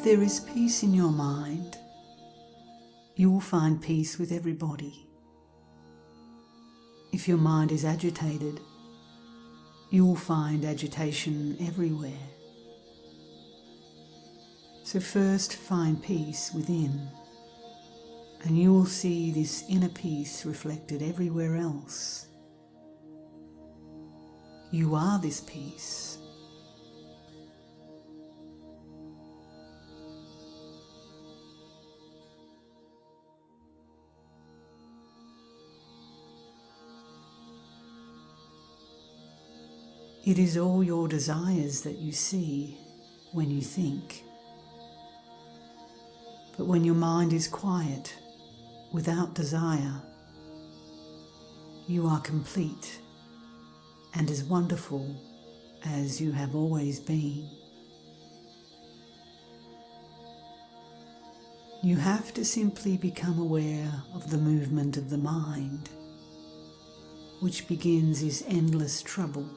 there is peace in your mind, you will find peace with everybody. If your mind is agitated, you will find agitation everywhere. So first find peace within, and you will see this inner peace reflected everywhere else. You are this peace. It is all your desires that you see when you think. But when your mind is quiet, without desire, you are complete and as wonderful as you have always been. You have to simply become aware of the movement of the mind, which begins his endless trouble.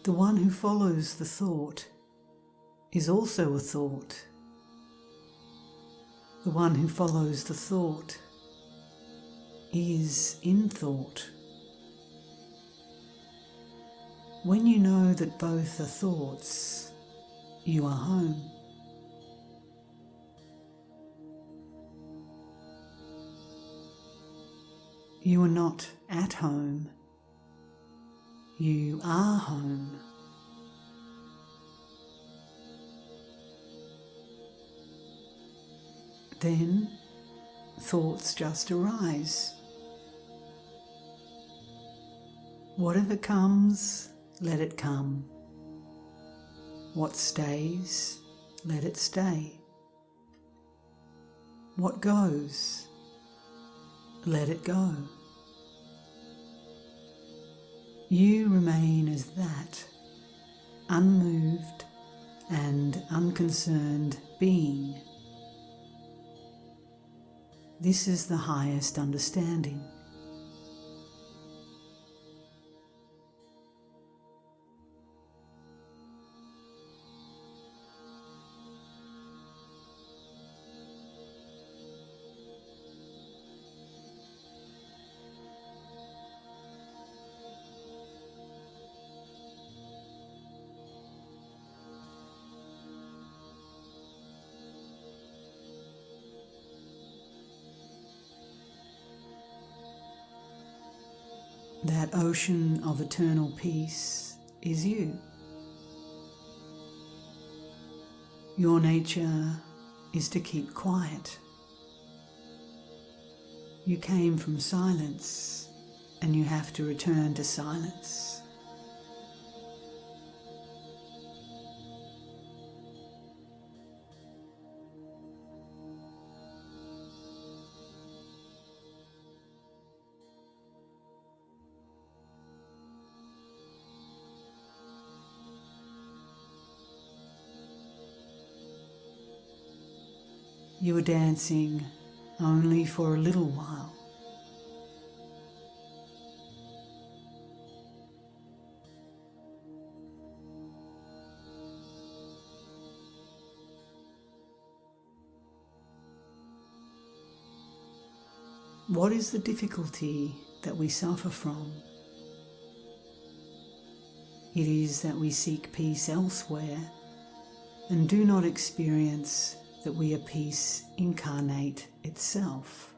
The one who follows the thought is also a thought. The one who follows the thought is in thought. When you know that both are thoughts, you are home. You are not at home. You are home. Then thoughts just arise. Whatever comes, let it come. What stays, let it stay. What goes, let it go. You remain as that, unmoved and unconcerned being. This is the highest understanding. That ocean of eternal peace is you. Your nature is to keep quiet. You came from silence, and you have to return to silence. You are dancing only for a little while. What is the difficulty that we suffer from? It is that we seek peace elsewhere and do not experience that we are peace incarnate itself.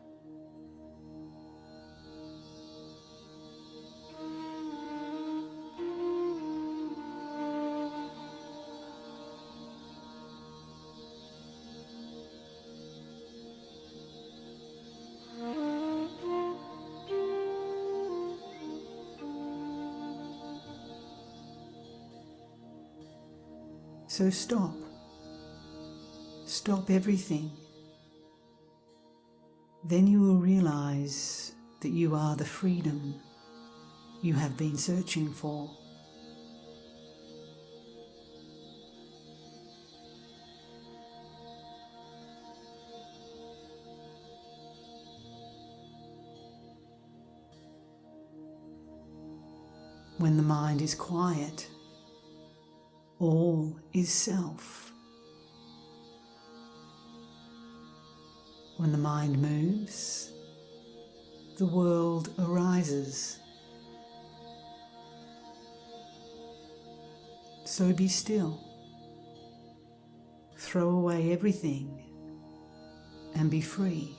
So stop. Stop everything. Then you will realize that you are the freedom you have been searching for. when the mind is quiet, all is self. When the mind moves, the world arises. So be still. Throw away everything and be free.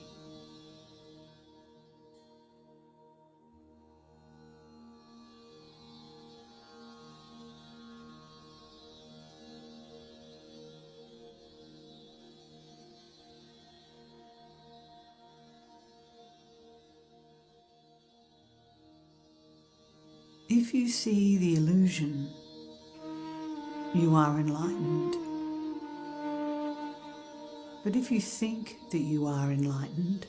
If you see the illusion, you are enlightened. But if you think that you are enlightened,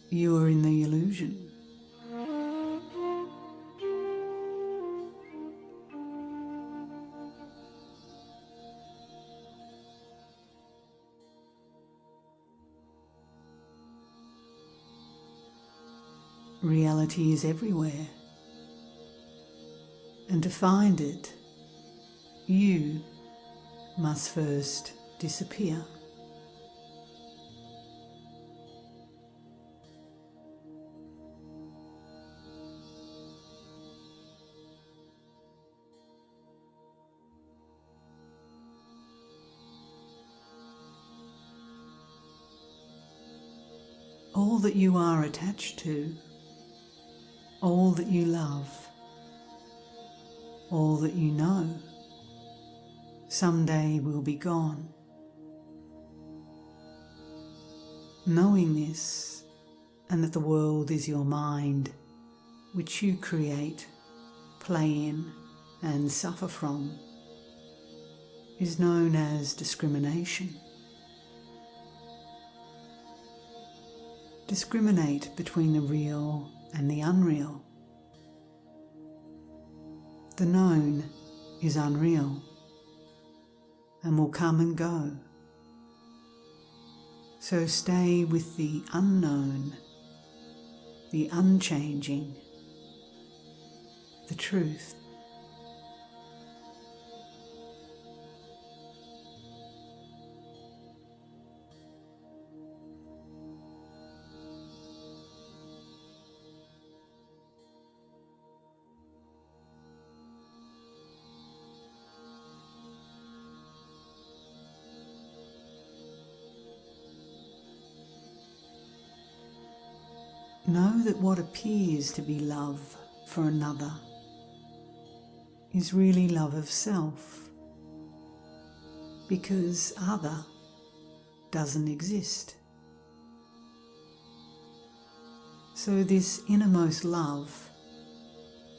you are in the illusion. Reality is everywhere. And to find it, you must first disappear. All that you are attached to, all that you love, all that you know, someday will be gone. Knowing this, and that the world is your mind, which you create, play in, and suffer from, is known as discrimination. Discriminate between the real and the unreal. The known is unreal and will come and go. So stay with the unknown, the unchanging, the truth. Know that what appears to be love for another is really love of self, because other doesn't exist. So this innermost love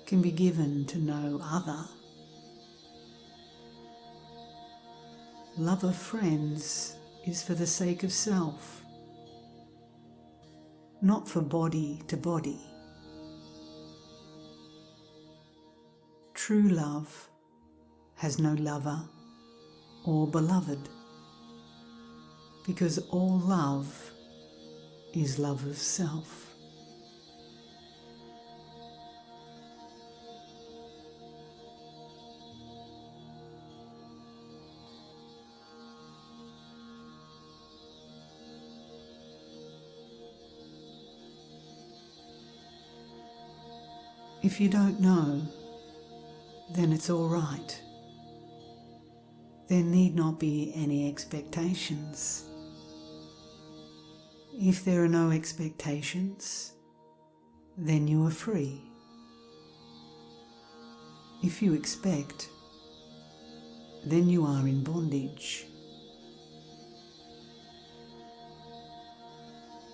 can be given to no other. Love of friends is for the sake of self, not for body to body. True love has no lover or beloved, because all love is love of self. If you don't know, then it's all right. There need not be any expectations. If there are no expectations, then you are free. If you expect, then you are in bondage.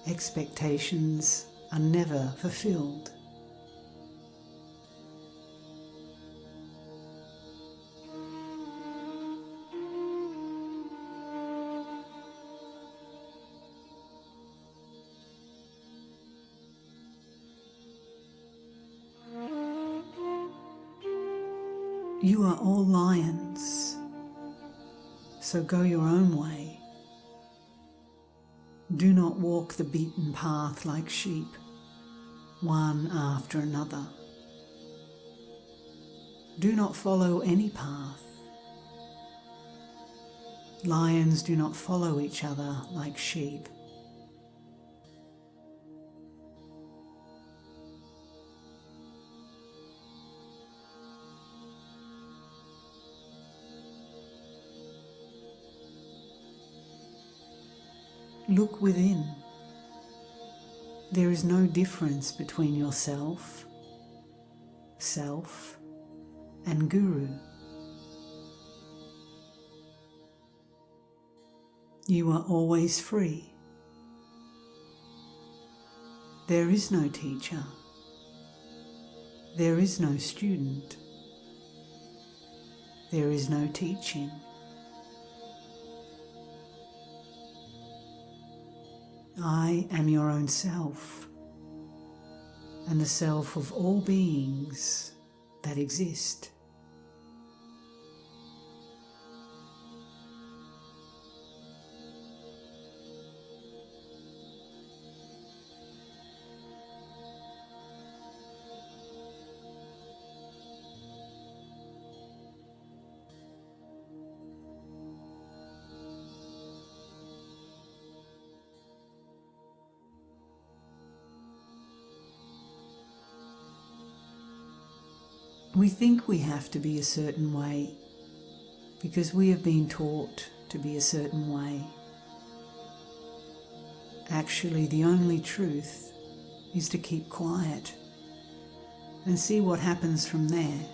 Expectations are never fulfilled. You are all lions, so go your own way. Do not walk the beaten path like sheep, one after another. do not follow any path. Lions do not follow each other like sheep. Look within. There is no difference between yourself, self, and guru. You are always free. There is no teacher. There is no student. There is no teaching. I am your own self, and the self of all beings that exist. We think we have to be a certain way because we have been taught to be a certain way. Actually, the only truth is to keep quiet and see what happens from there.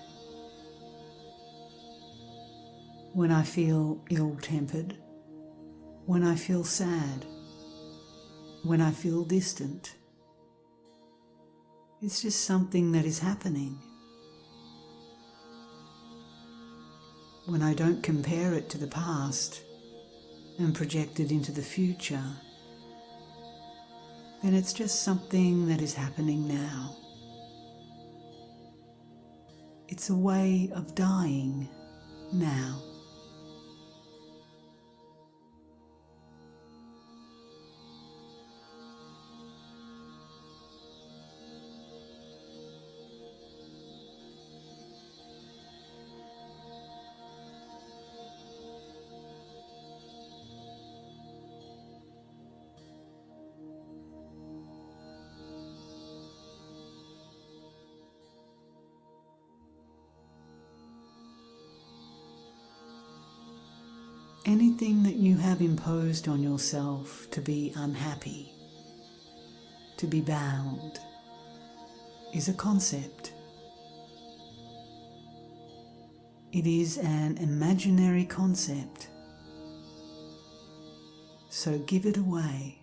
When I feel ill-tempered, when I feel sad, when I feel distant, it's just something that is happening. When I don't compare it to the past and project it into the future, then it's just something that is happening now. It's a way of dying now. Anything that you have imposed on yourself to be unhappy, to be bound, is a concept. It is an imaginary concept. So give it away.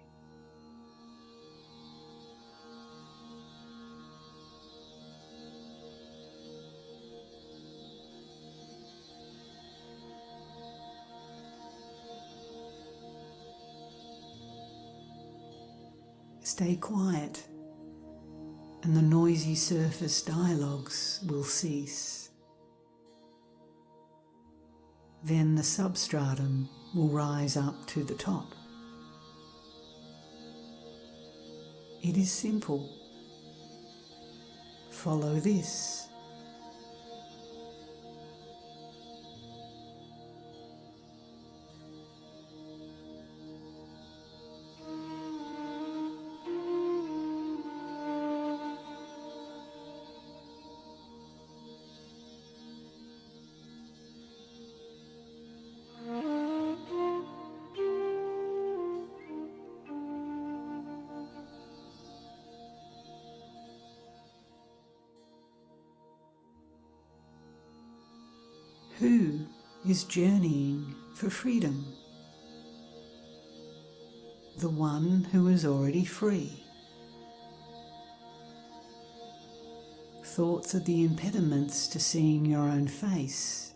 Stay quiet, and the noisy surface dialogues will cease. Then the substratum will rise up to the top. It is simple. Follow this. Who is journeying for freedom? The one who is already free. Thoughts are the impediments to seeing your own face.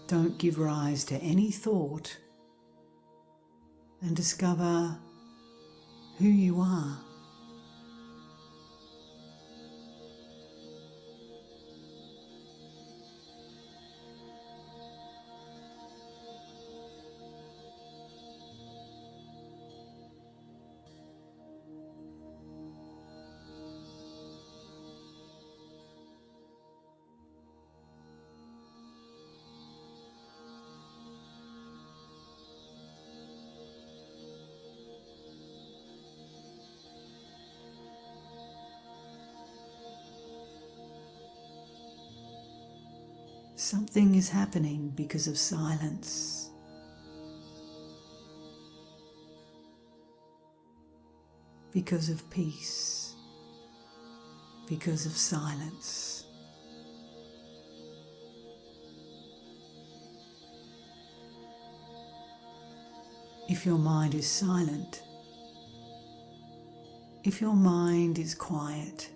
Don't give rise to any thought and discover who you are. Something is happening because of silence. Because of peace. Because of silence. If your mind is silent, if your mind is quiet,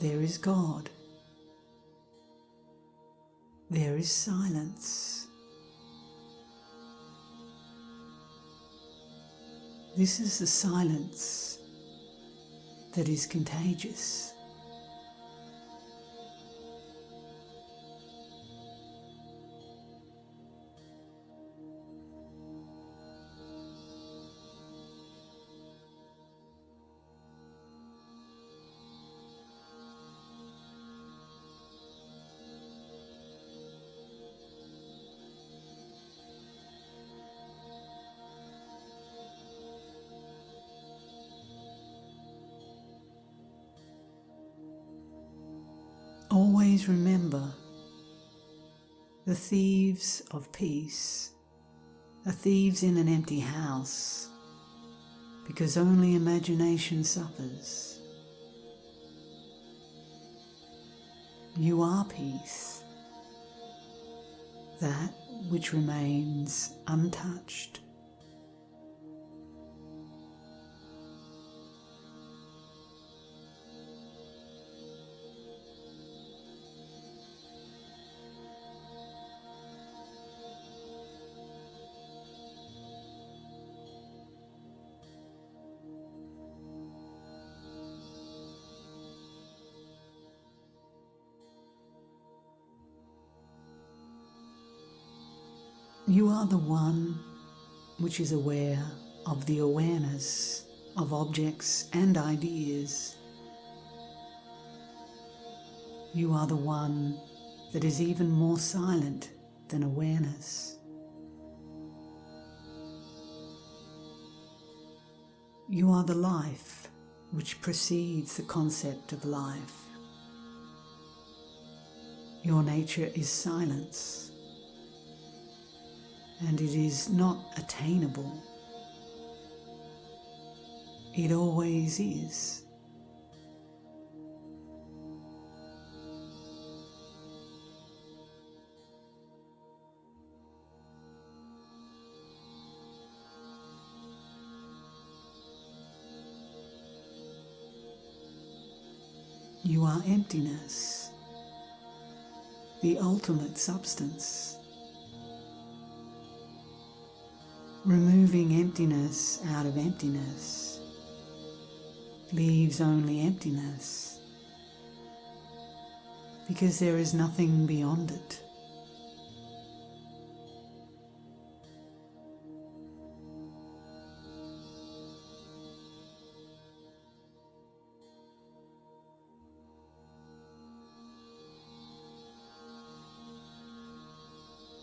there is God. There is silence. This is the silence that is contagious. Always remember, the thieves of peace are thieves in an empty house, because only imagination suffers. You are peace, that which remains untouched. You are the one which is aware of the awareness of objects and ideas. You are the one that is even more silent than awareness. You are the life which precedes the concept of life. Your nature is silence. And it is not attainable. It always is. You are emptiness, the ultimate substance. Removing emptiness out of emptiness leaves only emptiness, because there is nothing beyond it.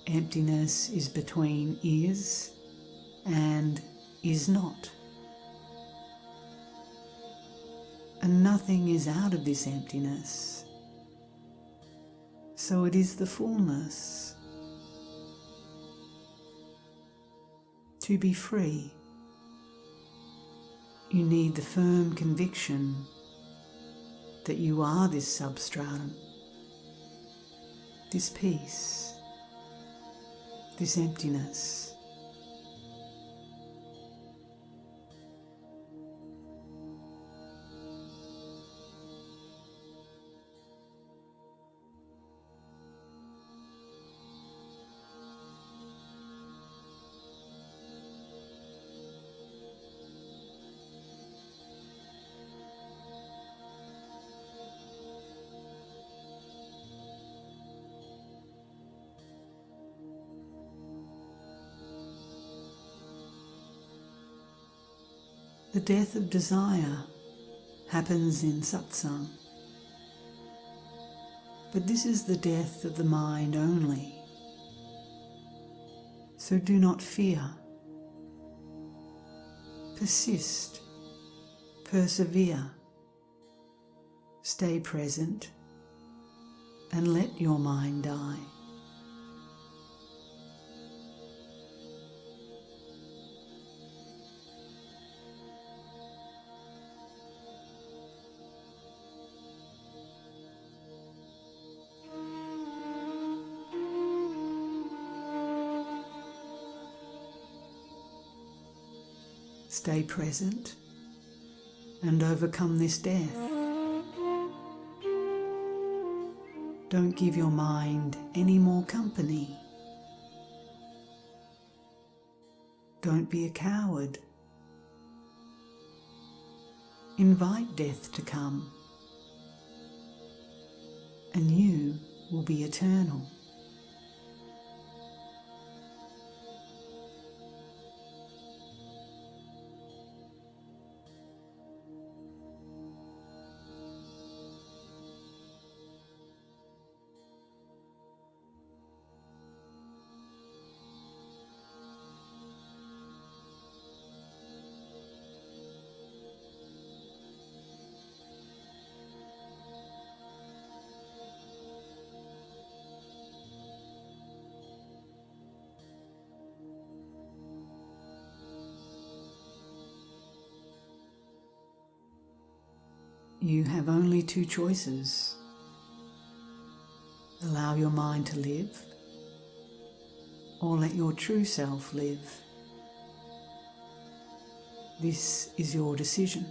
Emptiness is between is and is not. And nothing is out of this emptiness. So it is the fullness. To be free, you need the firm conviction that you are this substratum, this peace, this emptiness. The death of desire happens in satsang, but this is the death of the mind only. So do not fear. Persist, persevere, stay present, and let your mind die. Stay present and overcome this death. Don't give your mind any more company. Don't be a coward. Invite death to come, and you will be eternal. You have only two choices. Allow your mind to live, or let your true self live. This is your decision.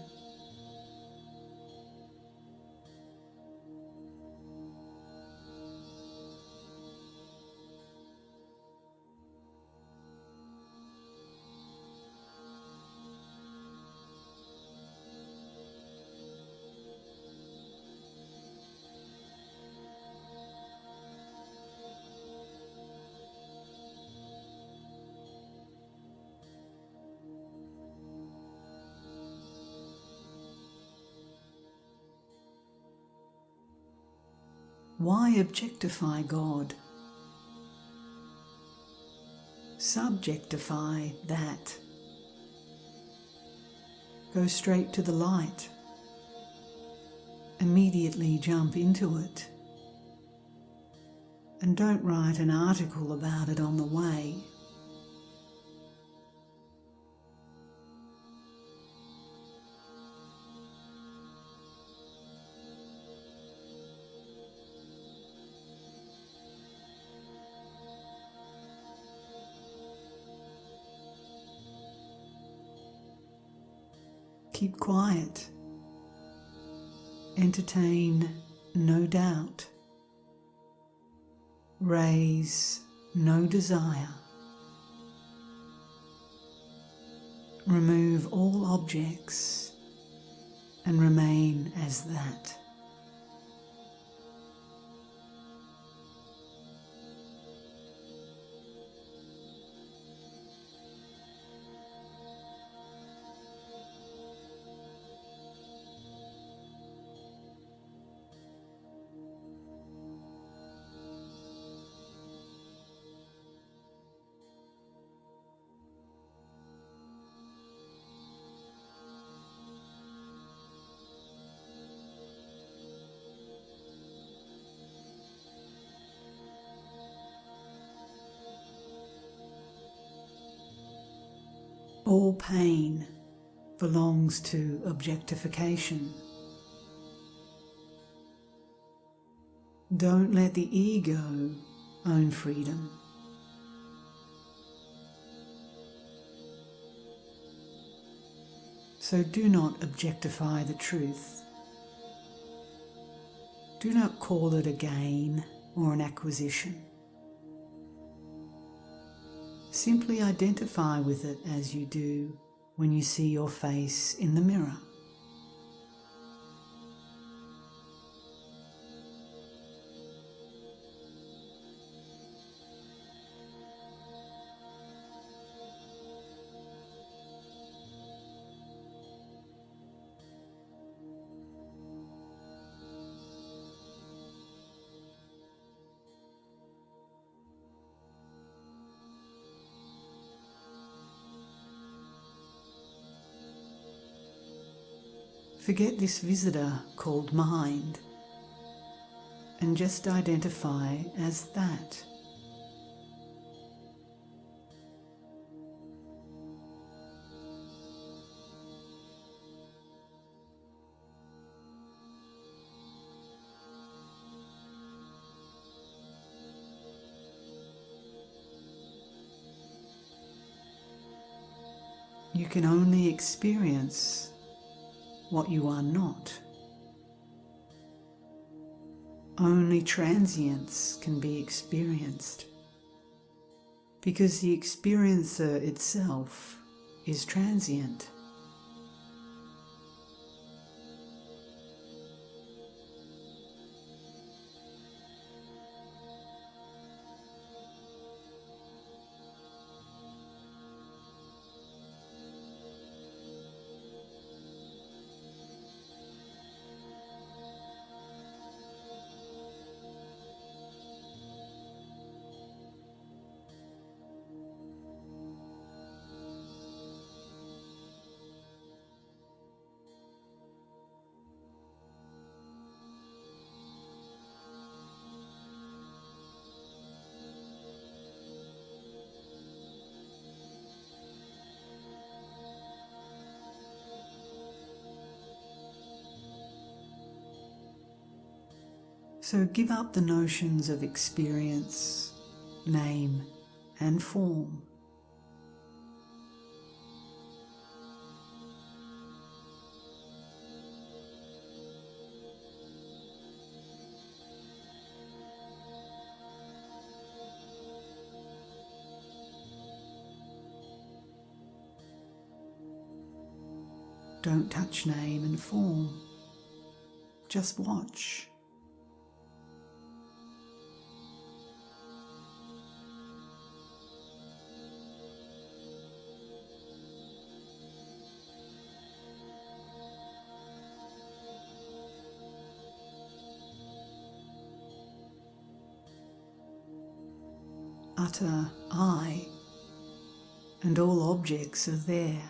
Why objectify God? Subjectify that. Go straight to the light. Immediately jump into it. And don't write an article about it on the way. Keep quiet. Entertain no doubt. Raise no desire. Remove all objects and remain as that. All pain belongs to objectification. Don't let the ego own freedom. So do not objectify the truth. Do not call it a gain or an acquisition. Simply identify with it as you do when you see your face in the mirror. Forget this visitor called mind and just identify as that. You can only experience what you are not. Only transience can be experienced, because the experiencer itself is transient. So give up the notions of experience, name, and form. Don't touch name and form. Just watch. Utter I, and all objects are there.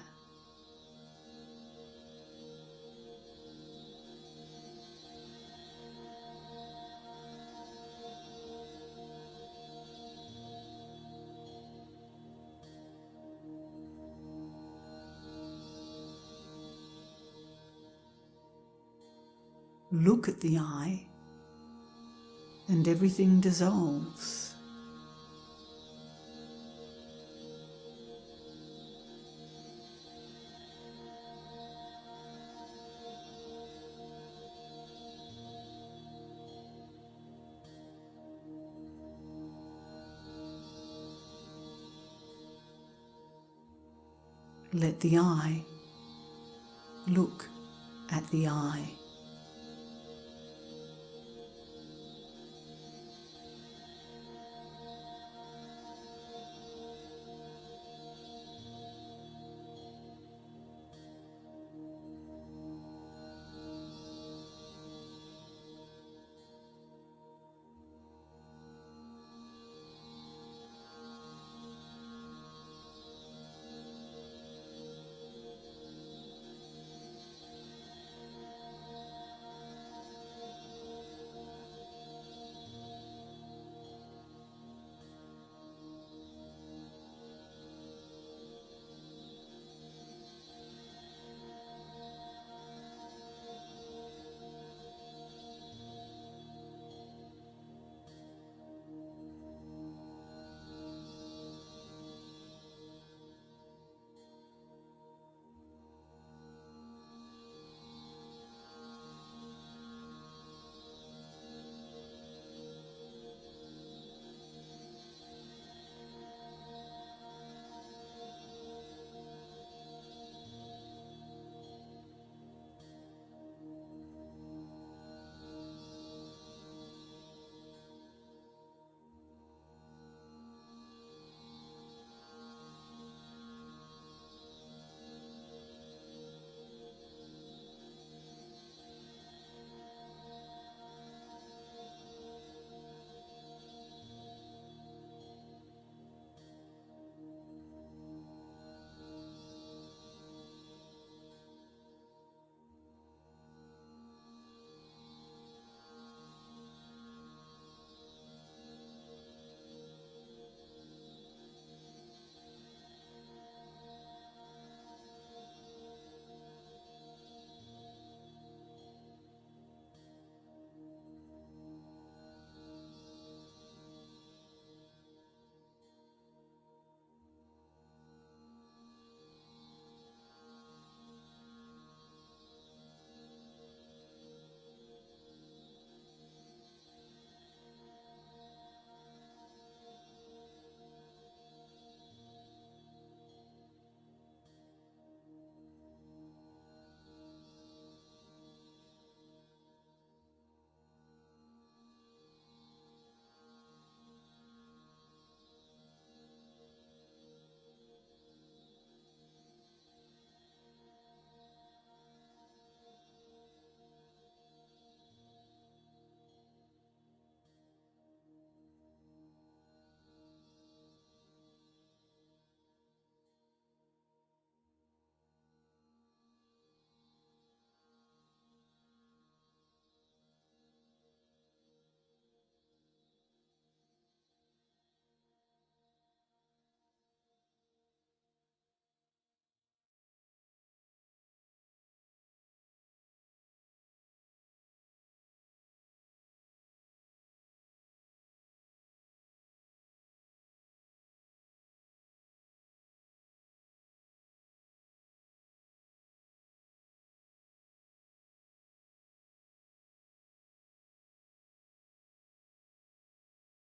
Look at the I, and everything dissolves. Let the I look at the I.